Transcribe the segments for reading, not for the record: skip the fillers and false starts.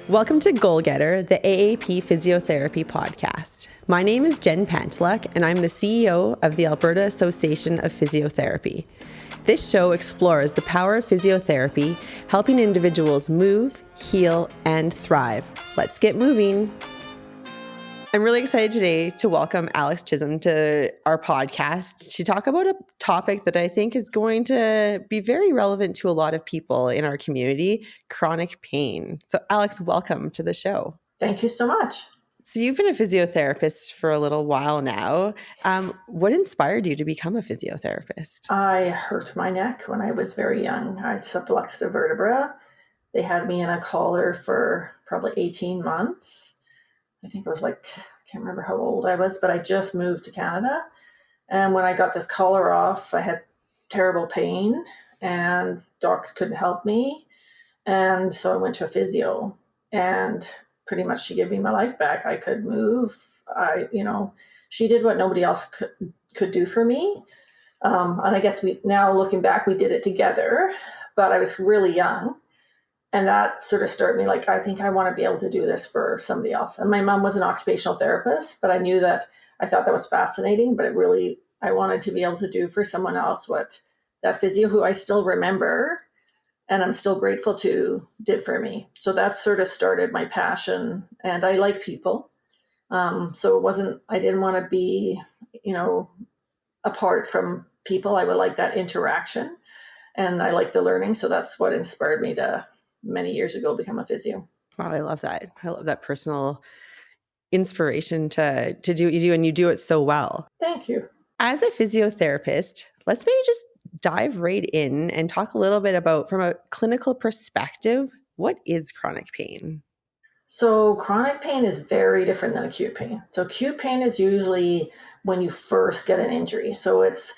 Welcome to Goal Getter, the AAP Physiotherapy podcast. My name is Jen Panteluk, and I'm the CEO of the Alberta Association of Physiotherapy. This show explores the power of physiotherapy, helping individuals move, heal, and thrive. Let's get moving. I'm really excited today to welcome Alex Chisholm to our podcast to talk about a topic that I think is going to be very relevant to a lot of people in our community, chronic pain. So Alex, welcome to the show. Thank you so much. So you've been a physiotherapist for a little while now. What inspired you to become a physiotherapist? I hurt my neck when I was very young. I subluxed a vertebra. They had me in a collar for probably 18 months. I think I was I can't remember how old I was, but I just moved to Canada. And when I got this collar off, I had terrible pain and docs couldn't help me. And so I went to a physio and pretty much she gave me my life back. I could move. She did what nobody else could do for me. And I guess now looking back, we did it together, but I was really young. And that sort of started me I think I want to be able to do this for somebody else. And my mom was an occupational therapist, but I thought that was fascinating, but I wanted to be able to do for someone else what that physio, who I still remember and I'm still grateful to, did for me. So that sort of started my passion, and I like people. So I didn't want to be, apart from people. I would like that interaction and I like the learning. So that's what inspired me to many years ago become a physio. Wow, I love that. I love that personal inspiration to do what you do, and you do it so well. Thank you. As a physiotherapist, let's maybe just dive right in and talk a little bit about, from a clinical perspective, what is chronic pain? So chronic pain is very different than acute pain. So acute pain is usually when you first get an injury. So it's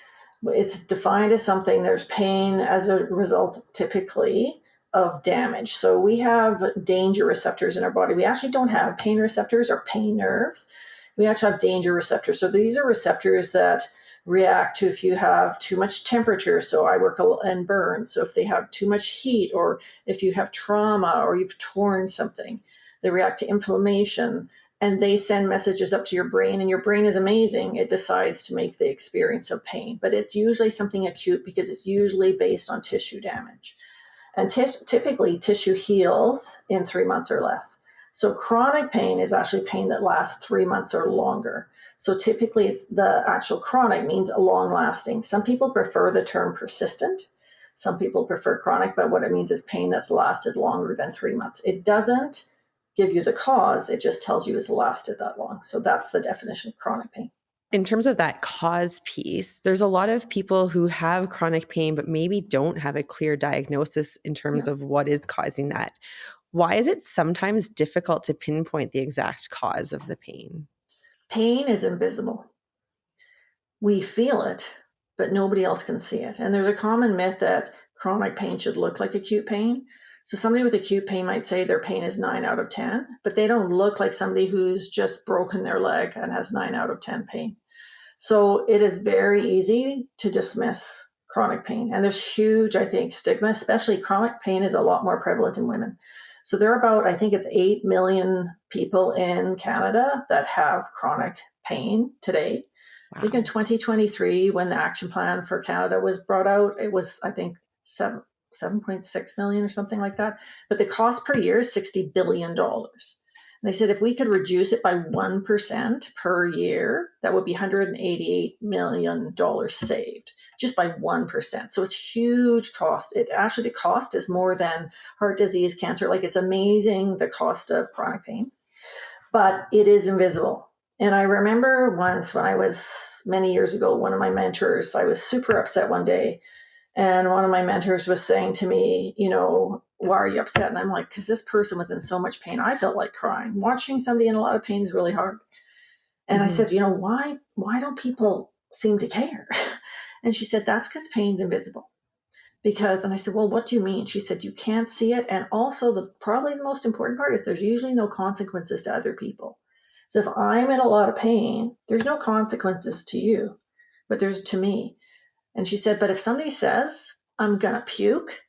defined as something, there's pain as a result typically of damage. So we have danger receptors in our body. We actually don't have pain receptors or pain nerves. We actually have danger receptors. So these are receptors that react to if you have too much temperature. So I work in burns. So if they have too much heat, or if you have trauma or you've torn something, they react to inflammation and they send messages up to your brain, and your brain is amazing. It decides to make the experience of pain, but it's usually something acute because it's usually based on tissue damage. And typically tissue heals in 3 months or less. So chronic pain is actually pain that lasts 3 months or longer. So typically it's the actual chronic means a long lasting. Some people prefer the term persistent. Some people prefer chronic, but what it means is pain that's lasted longer than 3 months. It doesn't give you the cause. It just tells you it's lasted that long. So that's the definition of chronic pain. In terms of that cause piece, there's a lot of people who have chronic pain, but maybe don't have a clear diagnosis in terms of what is causing that. Why is it sometimes difficult to pinpoint the exact cause of the pain? Pain is invisible. We feel it, but nobody else can see it. And there's a common myth that chronic pain should look like acute pain. So somebody with acute pain might say their pain is 9 out of 10, but they don't look like somebody who's just broken their leg and has 9 out of 10 pain. So it is very easy to dismiss chronic pain. And there's huge, I think, stigma, especially chronic pain is a lot more prevalent in women. So there are about, I think it's 8 million people in Canada that have chronic pain today. Wow. I think in 2023, when the action plan for Canada was brought out, it was, I think, 7.6 million or something like that. But the cost per year is $60 billion. And they said if we could reduce it by 1% per year, that would be $188 million saved just by 1%. So it's huge cost. The cost is more than heart disease, cancer. It's amazing, the cost of chronic pain, but it is invisible. And I remember once when I was many years ago, one of my mentors, I was super upset one day. And one of my mentors was saying to me, why are you upset? And I'm like, because this person was in so much pain. I felt like crying. Watching somebody in a lot of pain is really hard. And I said, why don't people seem to care? And she said, that's because pain's invisible. And I said, well, what do you mean? She said, you can't see it. And also probably the most important part is there's usually no consequences to other people. So if I'm in a lot of pain, there's no consequences to you, but there's to me. And she said, but if somebody says, I'm going to puke,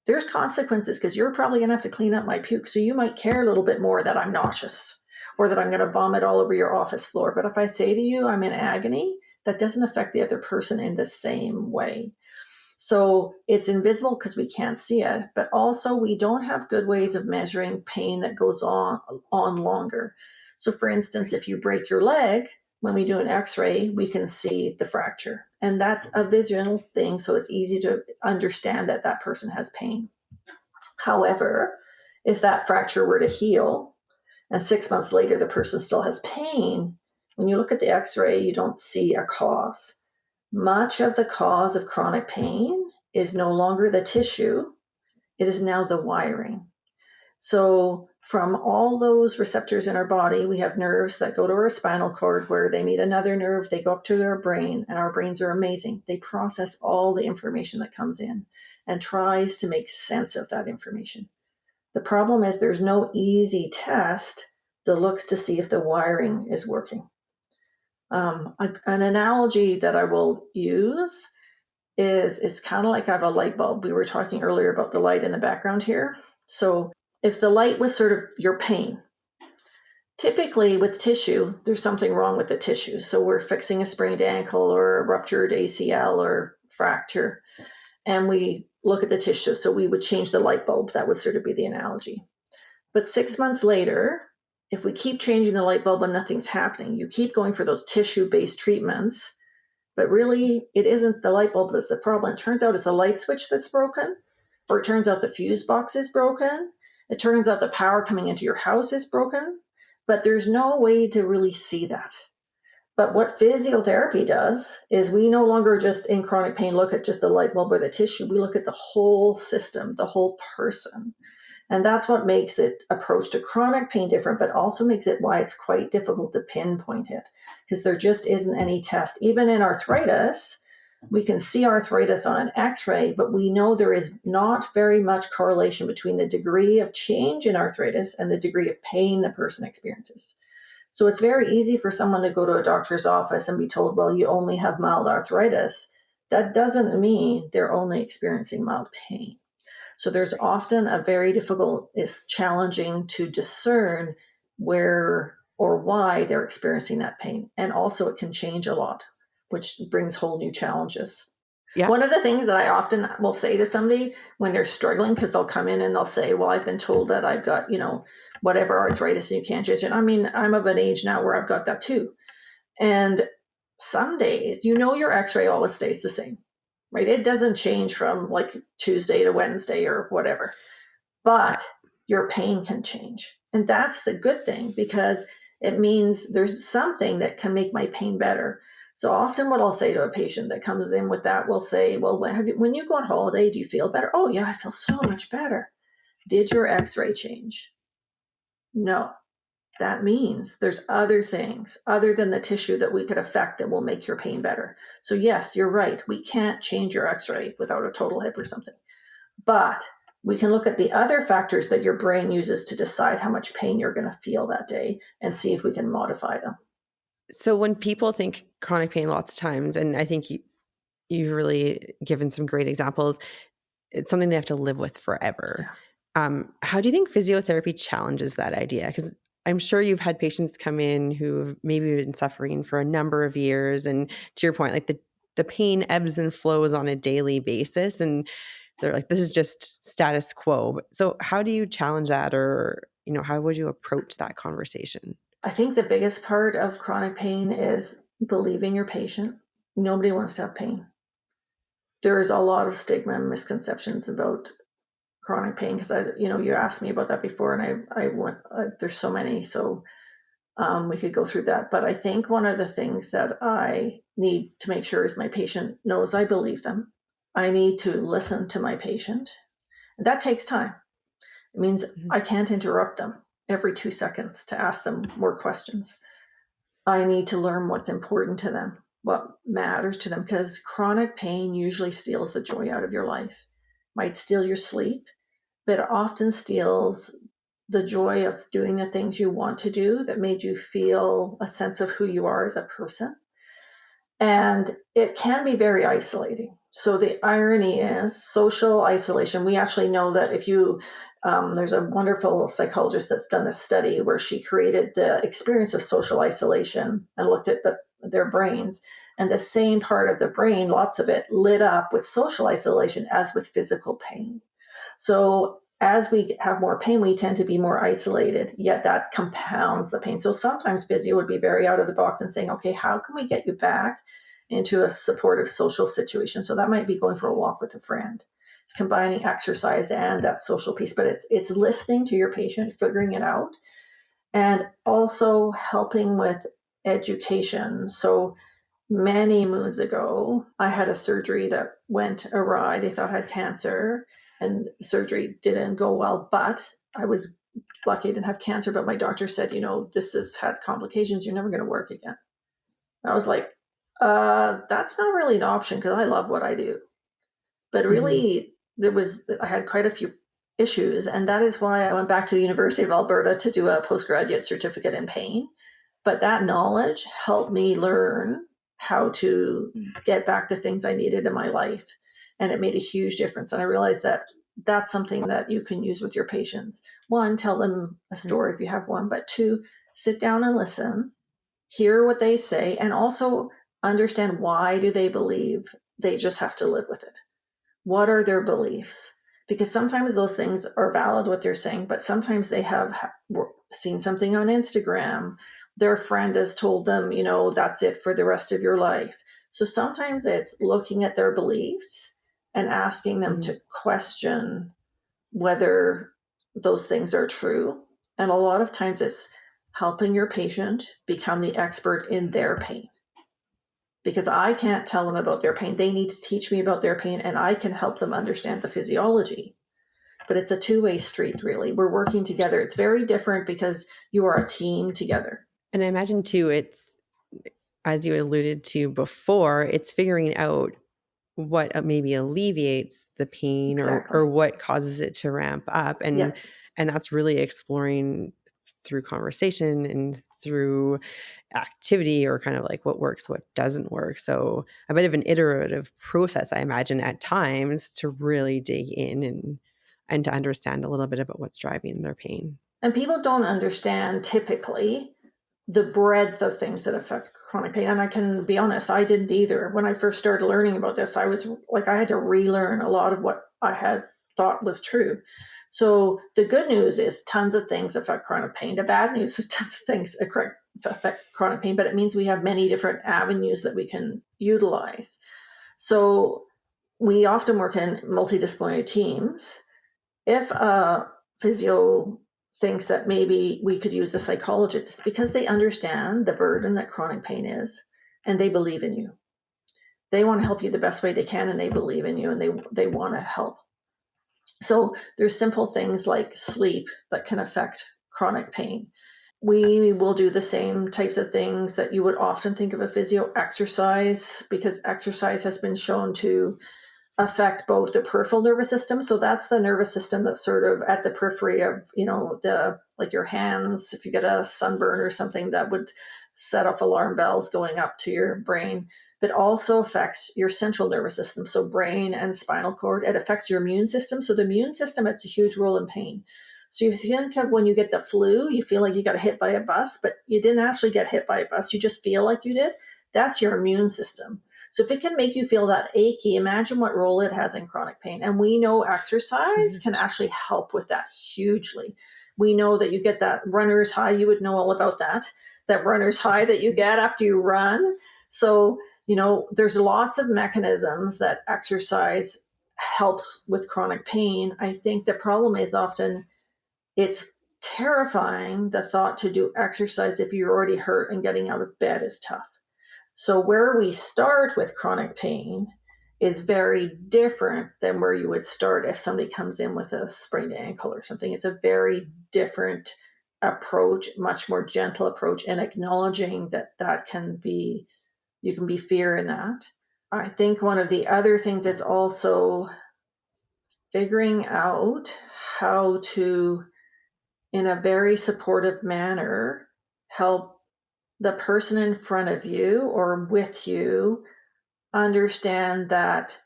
there's consequences because you're probably going to have to clean up my puke. So you might care a little bit more that I'm nauseous or that I'm going to vomit all over your office floor. But if I say to you, I'm in agony, that doesn't affect the other person in the same way. So it's invisible because we can't see it, but also we don't have good ways of measuring pain that goes on longer. So for instance, if you break your leg, when we do an x-ray, we can see the fracture. And that's a visual thing, so it's easy to understand that that person has pain. However, if that fracture were to heal and 6 months later the person still has pain, when you look at the x-ray, you don't see a cause. Much of the cause of chronic pain is no longer the tissue, it is now the wiring. So from all those receptors in our body, we have nerves that go to our spinal cord where they meet another nerve, they go up to our brain, and our brains are amazing. They process all the information that comes in and tries to make sense of that information. The problem is there's no easy test that looks to see if the wiring is working. An analogy that I will use is it's kind of like I have a light bulb. We were talking earlier about the light in the background here. So if the light was sort of your pain, typically with tissue, there's something wrong with the tissue. So we're fixing a sprained ankle or a ruptured ACL or fracture, and we look at the tissue. So we would change the light bulb. That would sort of be the analogy. But 6 months later, if we keep changing the light bulb and nothing's happening, you keep going for those tissue-based treatments, but really it isn't the light bulb that's the problem. It turns out it's the light switch that's broken, or it turns out the fuse box is broken. It turns out the power coming into your house is broken, but there's no way to really see that. But what physiotherapy does is we no longer just in chronic pain look at just the light bulb or the tissue. We look at the whole system, the whole person. And that's what makes the approach to chronic pain different, but also makes it why it's quite difficult to pinpoint it, because there just isn't any test. Even in arthritis, we can see arthritis on an x-ray, but we know there is not very much correlation between the degree of change in arthritis and the degree of pain the person experiences. So it's very easy for someone to go to a doctor's office and be told, well, you only have mild arthritis. That doesn't mean they're only experiencing mild pain. So there's often a very difficult, it's challenging to discern where or why they're experiencing that pain. And also it can change a lot, which brings whole new challenges. Yeah. One of the things that I often will say to somebody when they're struggling, because they'll come in and they'll say, well, I've been told that I've got, whatever arthritis and you can't judge it. I mean, I'm of an age now where I've got that too. And some days, your x-ray always stays the same. Right? It doesn't change from like Tuesday to Wednesday or whatever, but your pain can change. And that's the good thing, because it means there's something that can make my pain better. So often what I'll say to a patient that comes in with that, we'll say, well, when you go on holiday, do you feel better? Oh yeah, I feel so much better. Did your x-ray change? No. That means there's other things other than the tissue that we could affect that will make your pain better. So yes, you're right. We can't change your x-ray without a total hip or something. But we can look at the other factors that your brain uses to decide how much pain you're going to feel that day and see if we can modify them. So when people think chronic pain lots of times, and I think you've really given some great examples, it's something they have to live with forever. Yeah. How do you think physiotherapy challenges that idea? Because I'm sure you've had patients come in who've maybe been suffering for a number of years. And to your point, like the pain ebbs and flows on a daily basis. And they're like, this is just status quo. So how do you challenge that? Or, how would you approach that conversation? I think the biggest part of chronic pain is believing your patient. Nobody wants to have pain. There's a lot of stigma and misconceptions about chronic pain, because you asked me about that before, and I went, there's so many, so we could go through that. But I think one of the things that I need to make sure is my patient knows I believe them. I need to listen to my patient. And that takes time. It means I can't interrupt them every 2 seconds to ask them more questions. I need to learn what's important to them, what matters to them, because chronic pain usually steals the joy out of your life. Might steal your sleep, but it often steals the joy of doing the things you want to do that made you feel a sense of who you are as a person. And it can be very isolating. So the irony is social isolation. We actually know that if you, there's a wonderful psychologist that's done a study where she created the experience of social isolation and looked at their brains, and the same part of the brain, lots of it, lit up with social isolation as with physical pain. So as we have more pain, we tend to be more isolated, yet that compounds the pain. So sometimes physio would be very out of the box and saying, okay, how can we get you back into a supportive social situation? So that might be going for a walk with a friend. It's combining exercise and that social piece, but it's listening to your patient, figuring it out, and also helping with education. So many moons ago, I had a surgery that went awry. They thought I had cancer, and surgery didn't go well, but I was lucky I didn't have cancer. But my doctor said, this has had complications. You're never going to work again. I was like, that's not really an option because I love what I do. But really, I had quite a few issues. And that is why I went back to the University of Alberta to do a postgraduate certificate in pain. But that knowledge helped me learn how to get back the things I needed in my life. And it made a huge difference. And I realized that that's something that you can use with your patients. One, tell them a story if you have one, but two, sit down and listen, hear what they say, and also understand why do they believe they just have to live with it. What are their beliefs? Because sometimes those things are valid what they're saying, but sometimes they have seen something on Instagram. Their friend has told them, that's it for the rest of your life. So sometimes it's looking at their beliefs and asking them to question whether those things are true. And a lot of times it's helping your patient become the expert in their pain. Because I can't tell them about their pain. They need to teach me about their pain, and I can help them understand the physiology. But it's a two-way street, really. We're working together. It's very different because you are a team together. And I imagine, too, it's, as you alluded to before, it's figuring out what maybe alleviates the pain Exactly. or what causes it to ramp up. And that's really exploring through conversation and through activity, or kind of like what works, what doesn't work. So a bit of an iterative process, I imagine, at times, to really dig in and to understand a little bit about what's driving their pain. And people don't understand typically the breadth of things that affect chronic pain. And I can be honest, I didn't either. When I first started learning about this, I was like, I had to relearn a lot of what I had thought was true. So the good news is tons of things affect chronic pain. The bad news is tons of things affect chronic pain, but it means we have many different avenues that we can utilize. So we often work in multidisciplinary teams. If a physio thinks that maybe we could use a psychologist, it's because they understand the burden that chronic pain is, and they believe in you. They want to help you the best way they can, and they believe in you, and they want to help. So there's simple things like sleep that can affect chronic pain. We will do the same types of things that you would often think of a physio. Exercise, because exercise has been shown to affect both the peripheral nervous system. So that's the nervous system that's sort of at the periphery of, like your hands. If you get a sunburn or something, that would set off alarm bells going up to your brain, but also affects your central nervous system. So brain and spinal cord. It affects your immune system. So the immune system, it's a huge role in pain. So you think of when you get the flu, you feel like you got hit by a bus, but you didn't actually get hit by a bus. You just feel like you did. That's your immune system. So if it can make you feel that achy, imagine what role it has in chronic pain. And we know exercise can actually help with that hugely. We know that you get that runner's high. You would know all about that runner's high that you get after you run. So, there's lots of mechanisms that exercise helps with chronic pain. I think the problem is often it's terrifying, the thought to do exercise if you're already hurt, and getting out of bed is tough. So where we start with chronic pain is very different than where you would start if somebody comes in with a sprained ankle or something. It's a very different approach, much more gentle approach, and acknowledging that can be, you can be fear in that. I think one of the other things is also figuring out how to, in a very supportive manner, help the person in front of you or with you understand that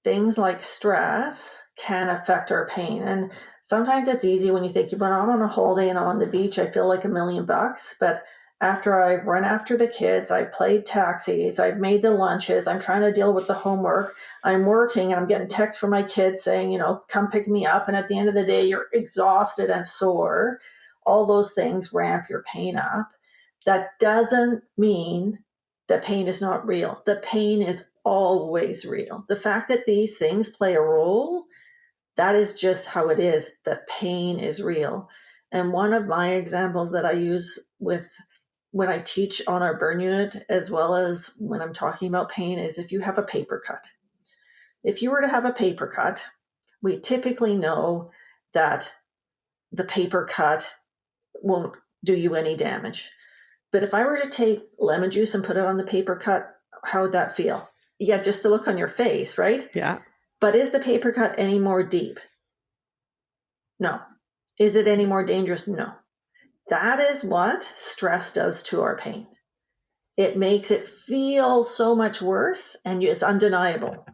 things like stress can affect our pain. And sometimes it's easy when you think, when I'm on a holiday and I'm on the beach, I feel like $1,000,000. But after I've run after the kids, I've played taxis, I've made the lunches, I'm trying to deal with the homework, I'm working, and I'm getting texts from my kids saying, come pick me up. And at the end of the day, you're exhausted and sore. All those things ramp your pain up. That doesn't mean the pain is not real. The pain is always real. The fact that these things play a role, that is just how it is. The pain is real. And one of my examples that I use when I teach on our burn unit, as well as when I'm talking about pain, is if you have a paper cut. If you were to have a paper cut, we typically know that the paper cut won't do you any damage. But if I were to take lemon juice and put it on the paper cut, how would that feel? Yeah, just the look on your face, right? Yeah. But is the paper cut any more deep? No. Is it any more dangerous? No. That is what stress does to our pain. It makes it feel so much worse, and it's undeniable.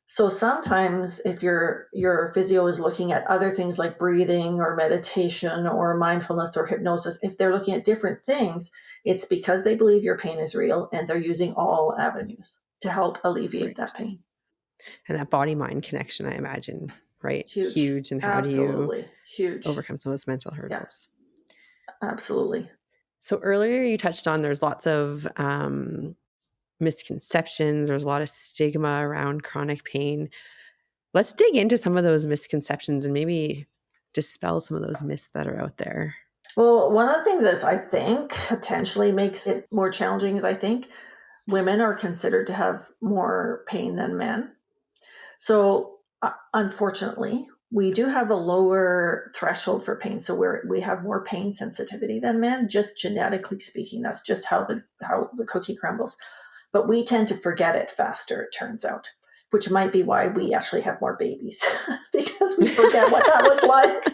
So sometimes if your physio is looking at other things like breathing or meditation or mindfulness or hypnosis, if they're looking at different things, it's because they believe your pain is real and they're using all avenues to help alleviate that pain. And that body-mind connection, I imagine, right? Huge. And Absolutely. how do you Huge. overcome some of those mental hurdles? Yeah. Absolutely. So earlier you touched on there's lots of misconceptions. There's a lot of stigma around chronic pain. Let's dig into some of those misconceptions and maybe dispel some of those myths that are out there. Well, one of the things that I think potentially makes it more challenging is I think women are considered to have more pain than men. So unfortunately, we do have a lower threshold for pain. So we have more pain sensitivity than men, just genetically speaking. That's just how the cookie crumbles. But we tend to forget it faster, it turns out, which might be why we actually have more babies because we forget what that was like,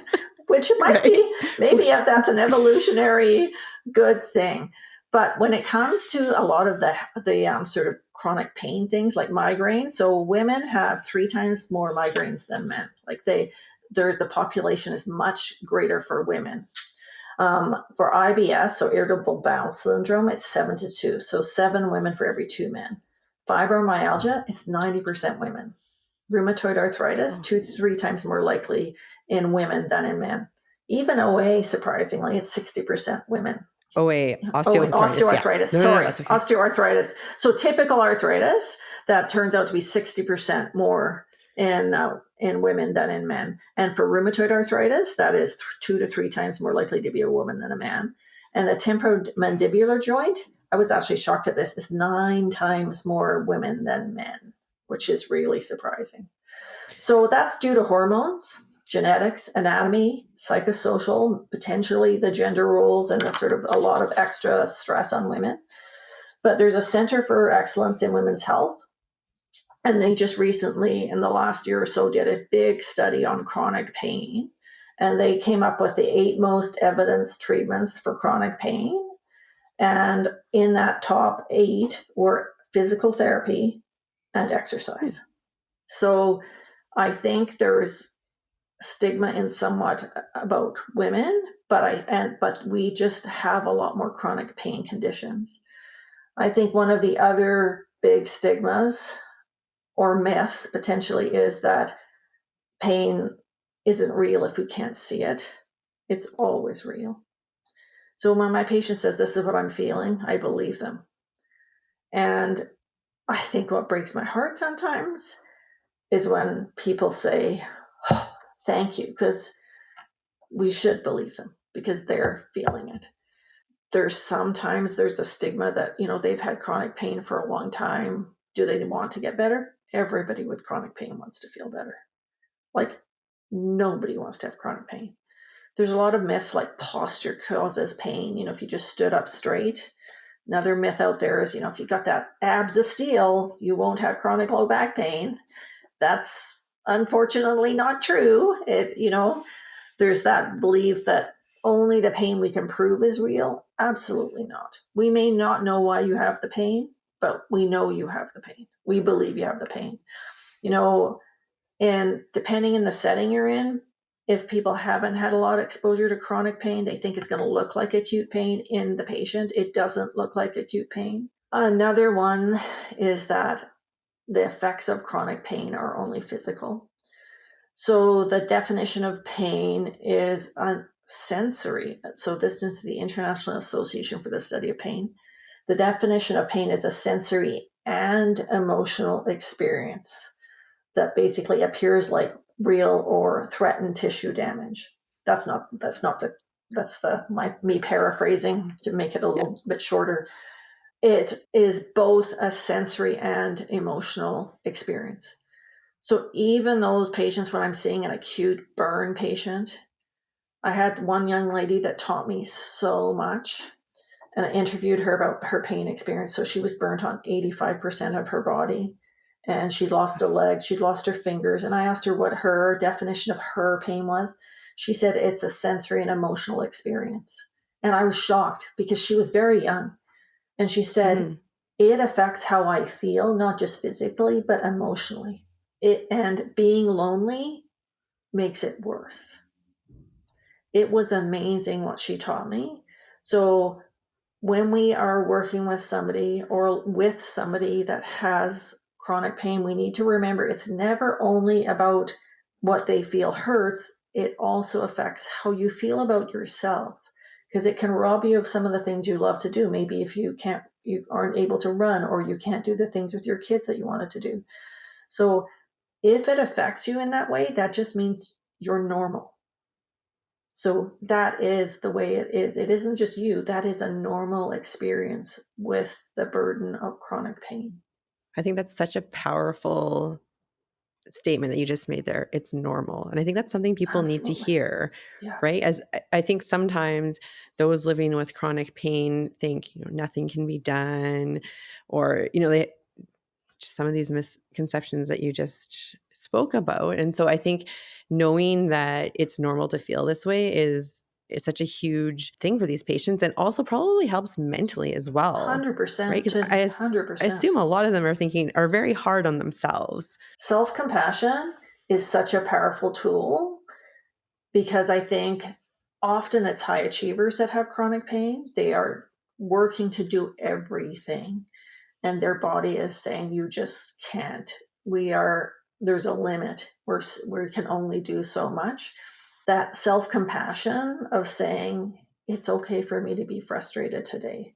which might be, maybe that's an evolutionary good thing. But when it comes to a lot of the sort of chronic pain things like migraines, so women have 3 times more migraines than men. Like the population is much greater for women. For IBS, so irritable bowel syndrome, it's 7-2. So 7 women for every 2 men. Fibromyalgia, it's 90% women. Rheumatoid arthritis, 2 to 3 times more likely in women than in men. Even OA, surprisingly, it's 60% women. OA, osteoarthritis. Yeah. Sorry, okay. Osteoarthritis. So typical arthritis, that turns out to be 60% more in women than in men. And for rheumatoid arthritis, that is 2 to 3 times more likely to be a woman than a man. And the temporomandibular joint, I was actually shocked at this, is 9 times more women than men, which is really surprising. So that's due to hormones, genetics, anatomy, psychosocial, potentially the gender roles, and the sort of a lot of extra stress on women. But there's a Center for Excellence in Women's Health. And they just recently, in the last year or so, did a big study on chronic pain. And they came up with the 8 most evidenced treatments for chronic pain. And in that top 8 were physical therapy and exercise. So I think there's stigma in somewhat about women, but we just have a lot more chronic pain conditions. I think one of the other big stigmas or myths potentially is that pain isn't real if we can't see it. It's always real. So when my patient says, this is what I'm feeling, I believe them. And I think what breaks my heart sometimes is when people say, oh, thank you, because we should believe them because they're feeling it. There's a stigma that, they've had chronic pain for a long time. Do they want to get better? Everybody with chronic pain wants to feel better. Like, nobody wants to have chronic pain. There's a lot of myths like posture causes pain. If you just stood up straight. Another myth out there is, if you got that abs of steel, you won't have chronic low back pain. That's unfortunately not true. There's that belief that only the pain we can prove is real. Absolutely not. We may not know why you have the pain, but we know you have the pain. We believe you have the pain. You know, and depending in the setting you're in, if people haven't had a lot of exposure to chronic pain, they think it's going to look like acute pain in the patient. It doesn't look like acute pain. Another one is that the effects of chronic pain are only physical. So the definition of pain is sensory. So this is the International Association for the Study of Pain. The definition of pain is a sensory and emotional experience that basically appears like real or threatened tissue damage. That's me paraphrasing to make it a little bit shorter. It is both a sensory and emotional experience. So even those patients, when I'm seeing an acute burn patient, I had one young lady that taught me so much, and I interviewed her about her pain experience. So she was burnt on 85% of her body, and she'd lost a leg, she'd lost her fingers. And I asked her what her definition of her pain was. She said it's a sensory and emotional experience. And I was shocked because she was very young. And she said, it affects how I feel, not just physically, but emotionally. And being lonely makes it worse. It was amazing what she taught me. So when we are working with somebody or with somebody that has chronic pain, we need to remember it's never only about what they feel hurts. It also affects how you feel about yourself, because it can rob you of some of the things you love to do. Maybe if you aren't able to run, or you can't do the things with your kids that you wanted to do. So if it affects you in that way, that just means you're normal. So that is the way it is. It isn't just you. That is a normal experience with the burden of chronic pain. I think that's such a powerful statement that you just made there. It's normal. And I think that's something people need to hear, right? As I think sometimes those living with chronic pain think, nothing can be done, or, some of these misconceptions that you just spoke about. And so I think knowing that it's normal to feel this way is such a huge thing for these patients, and also probably helps mentally as well. 100%. Right? Because I assume a lot of them are very hard on themselves. Self-compassion is such a powerful tool, because I think often it's high achievers that have chronic pain. They are working to do everything, and their body is saying, you just can't. There's a limit where we can only do so much. That self-compassion of saying, it's okay for me to be frustrated today,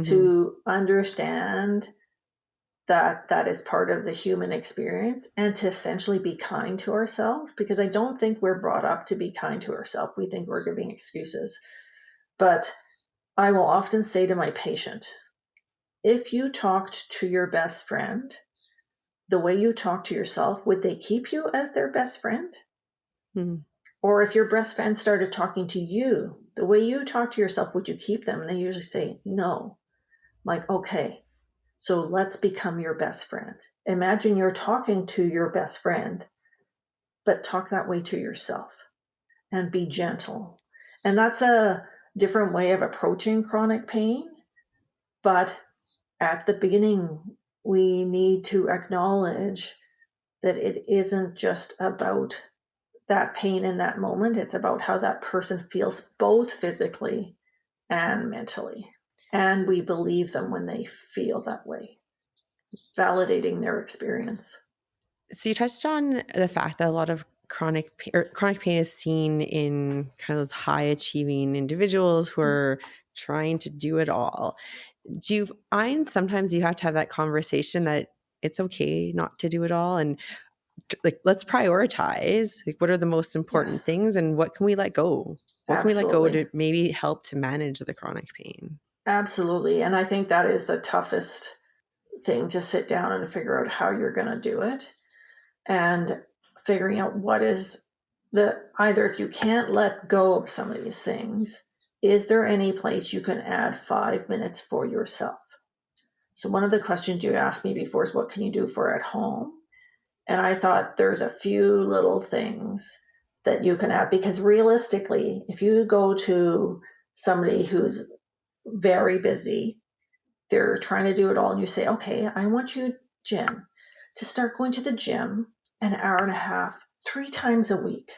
to understand that is part of the human experience, and to essentially be kind to ourselves, because I don't think we're brought up to be kind to ourselves. We think we're giving excuses. But I will often say to my patient, if you talked to your best friend the way you talk to yourself, would they keep you as their best friend? Or if your best friend started talking to you the way you talk to yourself, would you keep them? And they usually say no. I'm like, okay, so let's become your best friend. Imagine you're talking to your best friend, but talk that way to yourself and be gentle. And that's a different way of approaching chronic pain. But at the beginning, we need to acknowledge that it isn't just about that pain in that moment. It's about how that person feels, both physically and mentally. And we believe them when they feel that way, validating their experience. So you touched on the fact that a lot of chronic pain is seen in kind of those high achieving individuals who are trying to do it all. Do you find sometimes you have to have that conversation that it's okay not to do it all, and like, let's prioritize, like, what are the most important things, and what can we let go? What can we let go to maybe help to manage the chronic pain? Absolutely. And I think that is the toughest thing, to sit down and figure out how you're going to do it, and figuring out what is either, if you can't let go of some of these things, is there any place you can add 5 minutes for yourself? So one of the questions you asked me before is, what can you do for at home? And I thought there's a few little things that you can add, because realistically, if you go to somebody who's very busy, they're trying to do it all, and you say, okay, I want you, Jen, to start going to the gym an hour and a half, 3 times a week.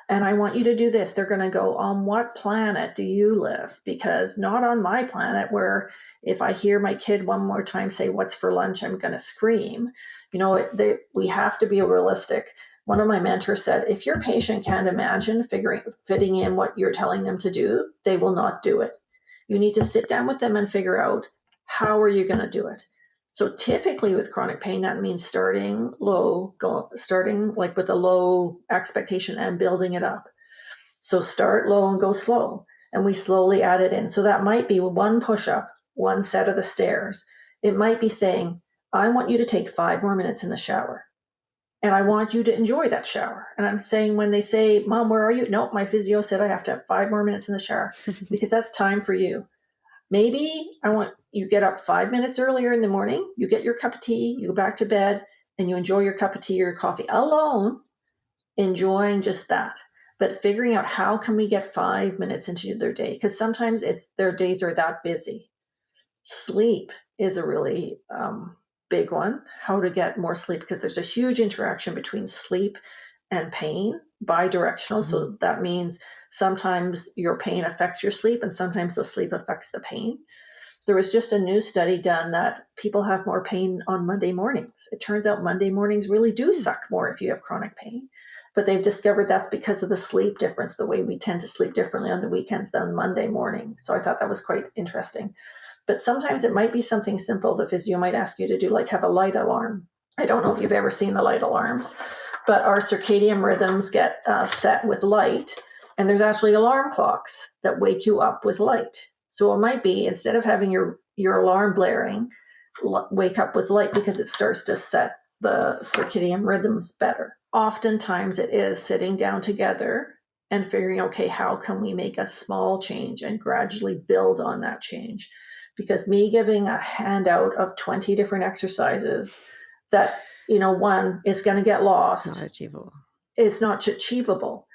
And I want you to do this. They're going to go, on what planet do you live? Because not on my planet, where if I hear my kid one more time say, what's for lunch, I'm going to scream. We have to be realistic. One of my mentors said, if your patient can't imagine fitting in what you're telling them to do, they will not do it. You need to sit down with them and figure out, how are you going to do it? So typically with chronic pain, that means starting low, starting like with a low expectation and building it up. So start low and go slow. And we slowly add it in. So that might be one push-up, one set of the stairs. It might be saying, I want you to take 5 more minutes in the shower. And I want you to enjoy that shower. And I'm saying, when they say, Mom, where are you? Nope, my physio said I have to have 5 more minutes in the shower, because that's time for you. Maybe I want you get up 5 minutes earlier in the morning, you get your cup of tea, you go back to bed, and you enjoy your cup of tea or your coffee alone, enjoying just that. But figuring out, how can we get 5 minutes into their day? Because sometimes their days are that busy. Sleep is a really big one, how to get more sleep, because there's a huge interaction between sleep and pain, bidirectional. Mm-hmm. So that means sometimes your pain affects your sleep, and sometimes the sleep affects the pain. There was just a new study done that people have more pain on Monday mornings. It turns out Monday mornings really do suck more if you have chronic pain. But they've discovered that's because of the sleep difference, the way we tend to sleep differently on the weekends than Monday morning. So I thought that was quite interesting. But sometimes it might be something simple. The physio might ask you to do, like have a light alarm. I don't know if you've ever seen the light alarms, but our circadian rhythms get set with light, and there's actually alarm clocks that wake you up with light. So it might be, instead of having your alarm blaring, wake up with light, because it starts to set the circadian rhythms better. Oftentimes it is sitting down together and figuring, okay, how can we make a small change and gradually build on that change? Because me giving a handout of 20 different exercises that, one is going to get lost. Not achievable. It's not achievable.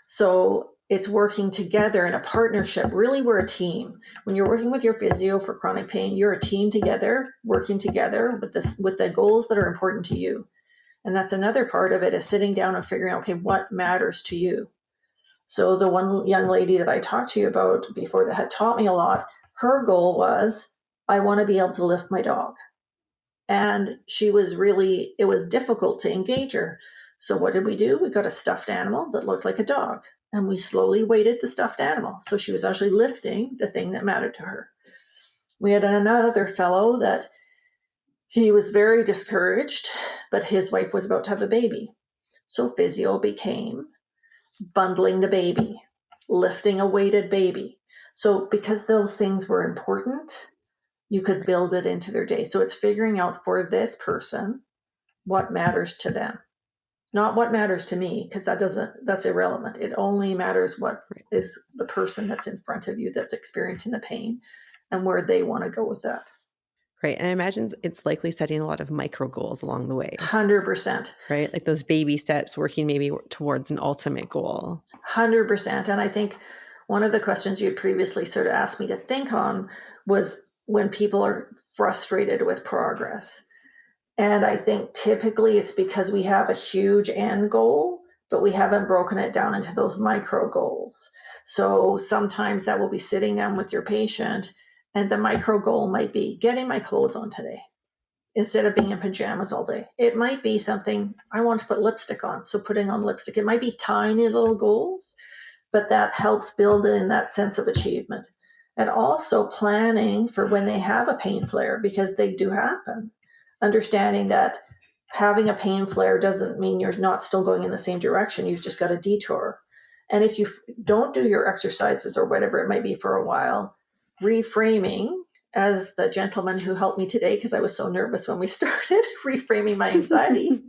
So it's working together in a partnership. Really, we're a team. When you're working with your physio for chronic pain, you're a team together, working together with the goals that are important to you. And that's another part of it, is sitting down and figuring out, okay, what matters to you? So the one young lady that I talked to you about before that had taught me a lot, her goal was, I want to be able to lift my dog. And it was difficult to engage her. So what did we do? We got a stuffed animal that looked like a dog, and we slowly weighted the stuffed animal. So she was actually lifting the thing that mattered to her. We had another fellow that he was very discouraged, but his wife was about to have a baby. So physio became bundling the baby, lifting a weighted baby. So because those things were important, you could build it into their day. So it's figuring out for this person what matters to them, not what matters to me, because that's irrelevant. It only matters what is the person that's in front of you that's experiencing the pain and where they want to go with that. Right. And I imagine it's likely setting a lot of micro goals along the way. 100%. Right? Like those baby steps, working maybe towards an ultimate goal. 100%. And I think one of the questions you had previously sort of asked me to think on was when people are frustrated with progress. And I think typically it's because we have a huge end goal, but we haven't broken it down into those micro goals. So sometimes that will be sitting down with your patient, and the micro goal might be getting my clothes on today instead of being in pajamas all day. It might be something, I want to put lipstick on, so putting on lipstick. It might be tiny little goals, but that helps build in that sense of achievement. And also planning for when they have a pain flare, because they do happen. Understanding that having a pain flare doesn't mean you're not still going in the same direction. You've just got a detour. And if you don't do your exercises or whatever it might be for a while, reframing, as the gentleman who helped me today, because I was so nervous when we started, reframing my anxiety,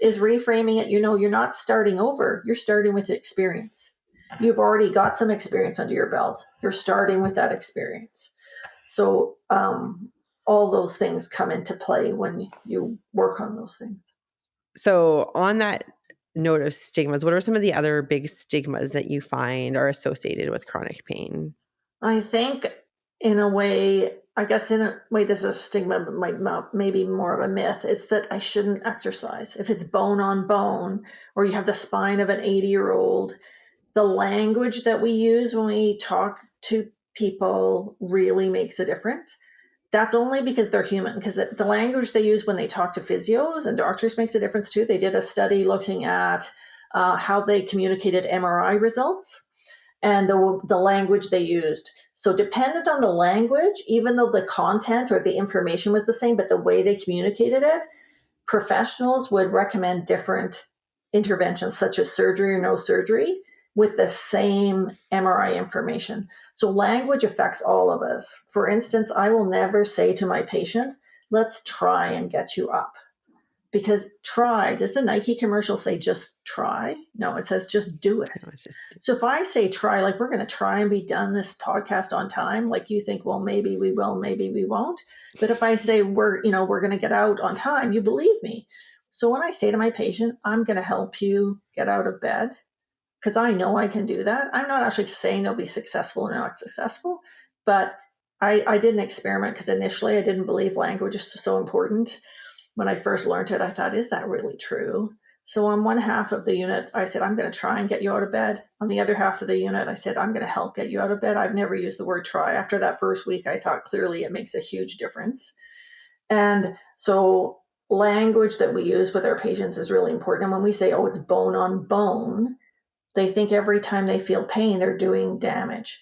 is reframing it. You're not starting over. You're starting with experience. You've already got some experience under your belt. You're starting with that experience. So all those things come into play when you work on those things. So on that note of stigmas, what are some of the other big stigmas that you find are associated with chronic pain? I think in a way, I guess in a way, this is a stigma, maybe more of a myth. It's that I shouldn't exercise. If it's bone on bone, or you have the spine of an 80-year-old, the language that we use when we talk to people really makes a difference. That's only because they're human, because the language they use when they talk to physios and doctors makes a difference too. They did a study looking at how they communicated MRI results and the language they used. So dependent on the language, even though the content or the information was the same, but the way they communicated it, professionals would recommend different interventions such as surgery or no surgery with the same MRI information. So language affects all of us. For instance, I will never say to my patient, let's try and get you up. Because try, does the Nike commercial say just try? No, it says just do it. So if I say try, like we're going to try and be done this podcast on time, like you think, well, maybe we will, maybe we won't. But if I say we're going to get out on time, you believe me. So when I say to my patient, I'm going to help you get out of bed, because I know I can do that. I'm not actually saying they'll be successful or not successful, but I did an experiment because initially I didn't believe language is so important. When I first learned it, I thought, is that really true? So on one half of the unit, I said, I'm going to try and get you out of bed. On the other half of the unit, I said, I'm going to help get you out of bed. I've never used the word try. After that first week, I thought clearly it makes a huge difference. And so language that we use with our patients is really important. And when we say, oh, it's bone on bone, they think every time they feel pain, they're doing damage.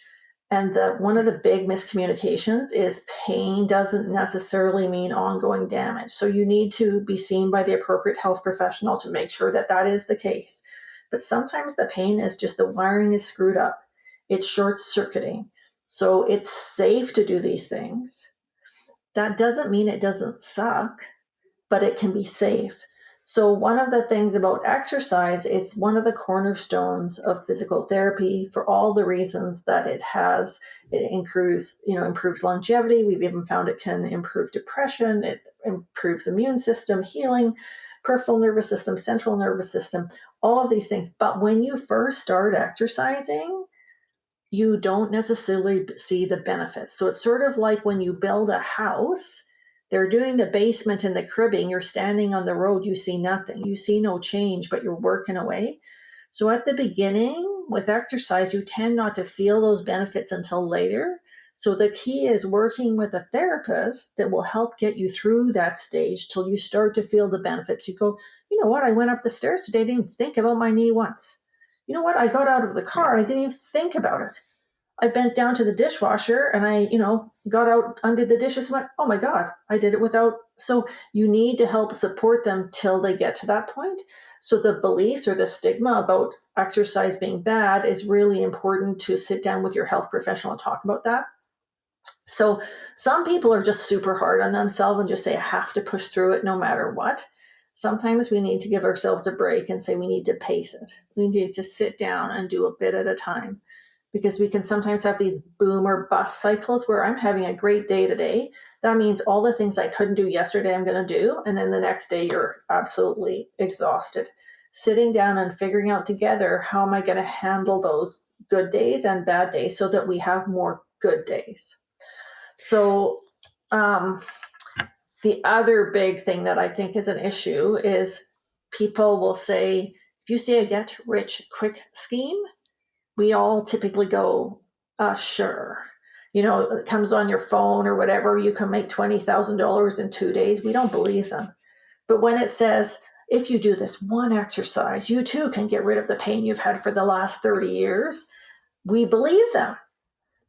And one of the big miscommunications is pain doesn't necessarily mean ongoing damage. So you need to be seen by the appropriate health professional to make sure that that is the case. But sometimes the pain is just the wiring is screwed up. It's short circuiting. So it's safe to do these things. That doesn't mean it doesn't suck, but it can be safe. So one of the things about exercise, it's one of the cornerstones of physical therapy for all the reasons that it improves longevity. We've even found it can improve depression. It improves immune system, healing, peripheral nervous system, central nervous system, all of these things. But when you first start exercising, you don't necessarily see the benefits. So it's sort of like when you build a house, they're doing the basement and the cribbing. You're standing on the road, you see nothing. You see no change, but you're working away. So at the beginning with exercise, you tend not to feel those benefits until later. So the key is working with a therapist that will help get you through that stage till you start to feel the benefits. You go, you know what? I went up the stairs today. I didn't even think about my knee once. You know what? I got out of the car. I didn't even think about it. I bent down to the dishwasher and I, got out, undid the dishes and went, oh my God, I did it without. So you need to help support them till they get to that point. So the beliefs or the stigma about exercise being bad is really important to sit down with your health professional and talk about that. So some people are just super hard on themselves and just say, I have to push through it no matter what. Sometimes we need to give ourselves a break and say we need to pace it. We need to sit down and do a bit at a time. Because we can sometimes have these boom or bust cycles where I'm having a great day today. That means all the things I couldn't do yesterday, I'm going to do. And then the next day, you're absolutely exhausted. Sitting down and figuring out together, how am I going to handle those good days and bad days so that we have more good days? So the other big thing that I think is an issue is people will say, if you see a get rich quick scheme, we all typically go, sure. It comes on your phone or whatever. You can make $20,000 in 2 days. We don't believe them. But when it says, if you do this one exercise, you too can get rid of the pain you've had for the last 30 years, we believe them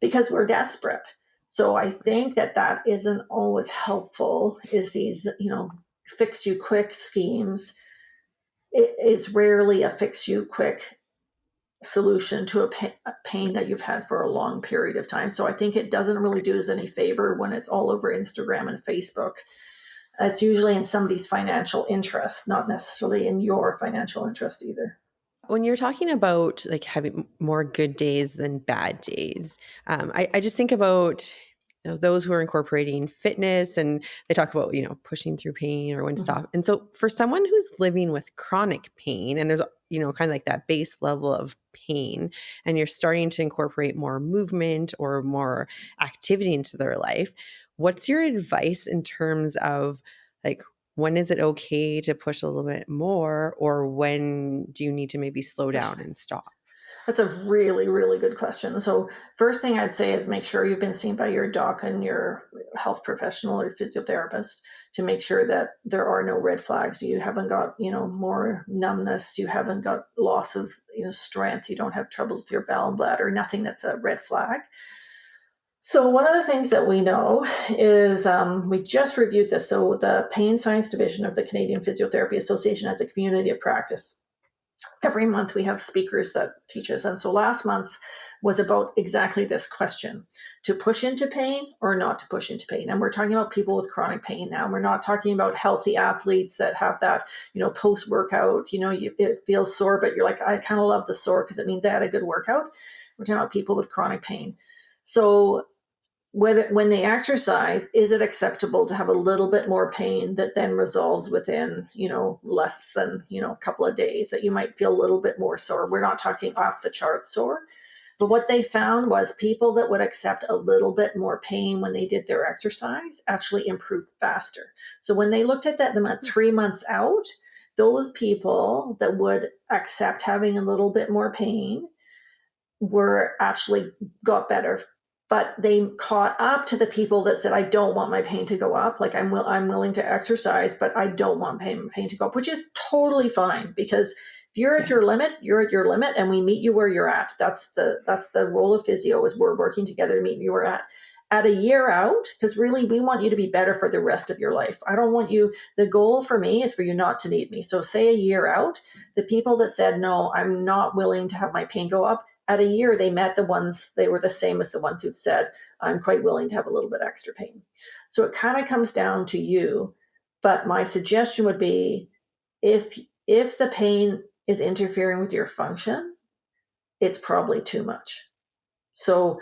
because we're desperate. So I think that isn't always helpful, is these, fix you quick schemes. It's rarely a fix you quick solution to a pain that you've had for a long period of time. So I think it doesn't really do us any favor when it's all over Instagram and Facebook. It's usually in somebody's financial interest, not necessarily in your financial interest either. When you're talking about like having more good days than bad days, I just think about those who are incorporating fitness, and they talk about, pushing through pain or when to stop. And so for someone who's living with chronic pain, and there's, kind of like that base level of pain, and you're starting to incorporate more movement or more activity into their life, What's your advice in terms of like, when is it okay to push a little bit more, or when do you need to maybe slow down and stop? That's a really, really good question. So first thing I'd say is make sure you've been seen by your doc and your health professional or physiotherapist to make sure that there are no red flags. You haven't got, more numbness. You haven't got loss of, strength. You don't have trouble with your bowel and bladder, nothing that's a red flag. So one of the things that we know is we just reviewed this. So the Pain Science Division of the Canadian Physiotherapy Association has a community of practice. Every month we have speakers that teach us. And so last month's was about exactly this question: to push into pain or not to push into pain. And we're talking about people with chronic pain now. We're not talking about healthy athletes that have that, post-workout, it feels sore, but you're like, I kind of love the sore because it means I had a good workout. We're talking about people with chronic pain. So when they exercise, is it acceptable to have a little bit more pain that then resolves within, less than, a couple of days, that you might feel a little bit more sore? We're not talking off the chart sore. But what they found was people that would accept a little bit more pain when they did their exercise actually improved faster. So when they looked at that 3 months out, those people that would accept having a little bit more pain were actually got better. But they caught up to the people that said, I don't want my pain to go up. Like I'm willing to exercise, but I don't want pain to go up, which is totally fine, because if you're at your limit, you're at your limit, and we meet you where you're at. That's the role of physio, is we're working together to meet you where you're at a year out, because really we want you to be better for the rest of your life. I don't want you, the goal for me is for you not to need me. So say a year out, the people that said, no, I'm not willing to have my pain go up, at a year, they met the ones, they were the same as the ones who'd said, I'm quite willing to have a little bit extra pain. So it kind of comes down to you. But my suggestion would be, if the pain is interfering with your function, it's probably too much. So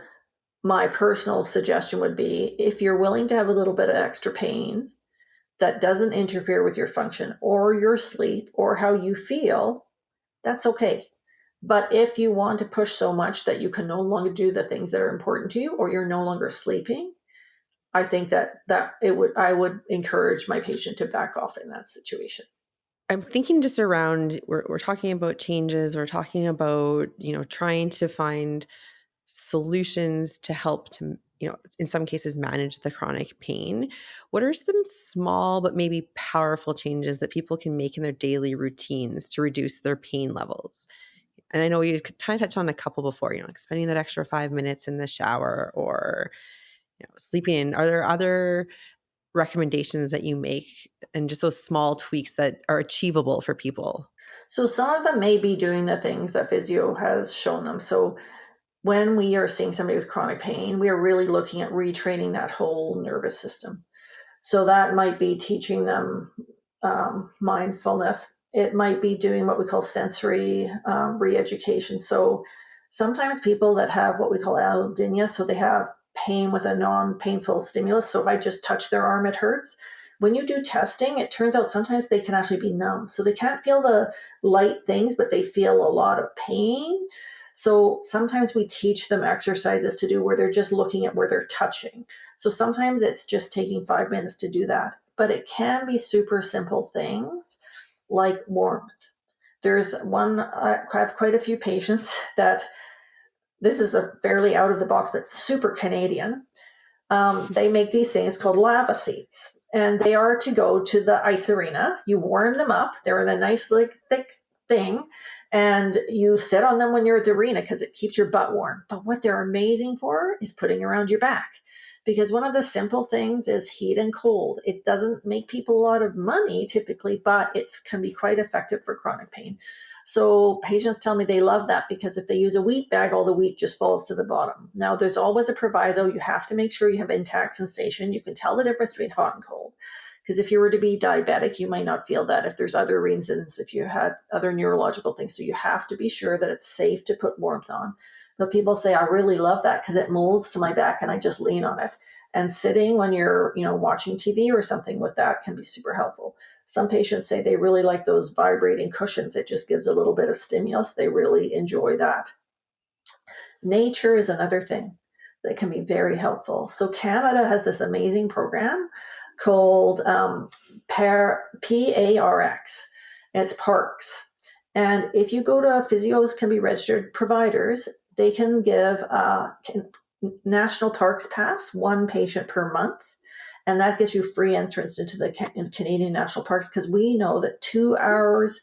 my personal suggestion would be, if you're willing to have a little bit of extra pain that doesn't interfere with your function or your sleep or how you feel, that's okay. But if you want to push so much that you can no longer do the things that are important to you, or you're no longer sleeping, I think I would encourage my patient to back off in that situation. I'm thinking just around, we're talking about changes, we're talking about, trying to find solutions to help to, in some cases manage the chronic pain. What are some small but maybe powerful changes that people can make in their daily routines to reduce their pain levels? And I know you kind of touched on a couple before, like spending that extra 5 minutes in the shower, or, sleeping in. Are there other recommendations that you make, and just those small tweaks that are achievable for people? So some of them may be doing the things that physio has shown them. So when we are seeing somebody with chronic pain, we are really looking at retraining that whole nervous system. So that might be teaching them mindfulness. It might be doing what we call sensory re-education. So sometimes people that have what we call allodynia, so they have pain with a non-painful stimulus. So if I just touch their arm, it hurts. When you do testing, it turns out sometimes they can actually be numb. So they can't feel the light things, but they feel a lot of pain. So sometimes we teach them exercises to do where they're just looking at where they're touching. So sometimes it's just taking 5 minutes to do that. But it can be super simple things like warmth. There's one, I have quite a few patients that, this is a fairly out of the box, but super Canadian. They make these things called lava seats, and they are to go to the ice arena. You warm them up. They're in a nice, like, thick thing, and you sit on them when you're at the arena because it keeps your butt warm. But what they're amazing for is putting around your back, because one of the simple things is heat and cold. It doesn't make people a lot of money typically, but it can be quite effective for chronic pain. So patients tell me they love that, because if they use a wheat bag, all the wheat just falls to the bottom. Now, there's always a proviso. You have to make sure you have intact sensation. You can tell the difference between hot and cold. Because if you were to be diabetic, you might not feel that. If there's other reasons, if you had other neurological things. So you have to be sure that it's safe to put warmth on. But people say, I really love that because it molds to my back and I just lean on it. And sitting when you're, watching TV or something with that can be super helpful. Some patients say they really like those vibrating cushions. It just gives a little bit of stimulus. They really enjoy that. Nature is another thing. that can be very helpful. So Canada has this amazing program called PARX. It's parks. And if you go to physios can be registered providers, they can give national parks pass, one patient per month. And that gives you free entrance into the Canadian national parks, because we know that 2 hours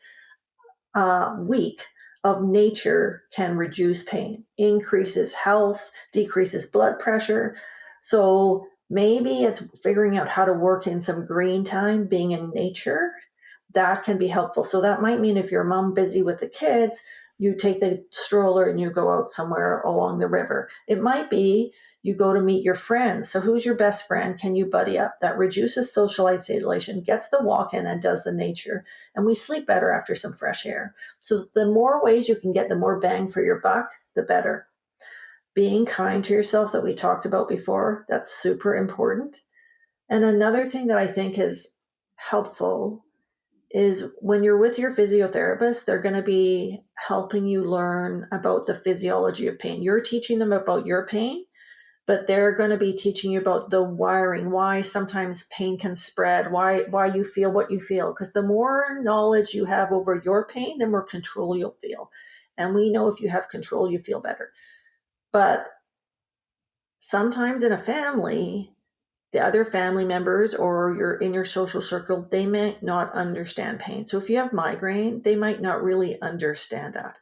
a week of nature can reduce pain, increases health, decreases blood pressure. So maybe it's figuring out how to work in some green time, being in nature. That can be helpful. So that might mean if you're a mom busy with the kids, you take the stroller and you go out somewhere along the river. It might be you go to meet your friends. So who's your best friend? Can you buddy up? That reduces social isolation, gets the walk in and does the nature. And we sleep better after some fresh air. So the more ways you can get, the more bang for your buck, the better. Being kind to yourself that we talked about before, that's super important. And another thing that I think is helpful is when you're with your physiotherapist, they're going to be helping you learn about the physiology of pain. You're teaching them about your pain, but they're going to be teaching you about the wiring, why sometimes pain can spread, why you feel what you feel. Because the more knowledge you have over your pain, the more control you'll feel. And we know if you have control, you feel better. But sometimes in a family, the other family members or you're in your social circle, they may not understand pain. So if you have migraine, they might not really understand that.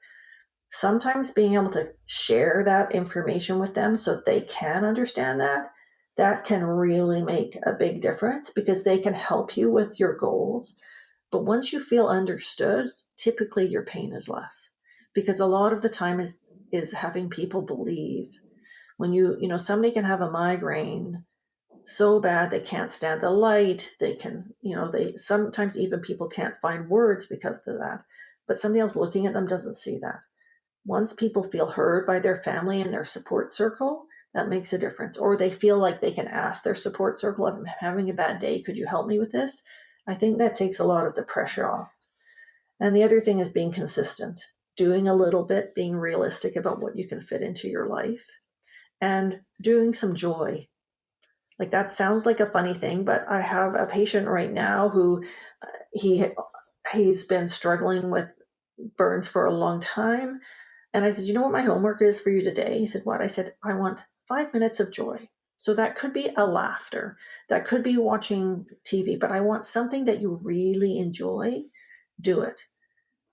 Sometimes being able to share that information with them so they can understand that can really make a big difference, because they can help you with your goals. But once you feel understood, typically your pain is less, because a lot of the time is having people believe. When somebody can have a migraine so bad they can't stand the light, they sometimes even people can't find words because of that, but somebody else looking at them doesn't see that. Once people feel heard by their family and their support circle, that makes a difference. Or they feel like they can ask their support circle, I'm having a bad day, could you help me with this? I think that takes a lot of the pressure off. And the other thing is being consistent, doing a little bit, being realistic about what you can fit into your life, and doing some joy. Like, that sounds like a funny thing, but I have a patient right now who he's been struggling with burns for a long time. And I said, you know what my homework is for you today? He said, what? I said, I want 5 minutes of joy. So that could be a laughter. That could be watching TV, but I want something that you really enjoy. Do it.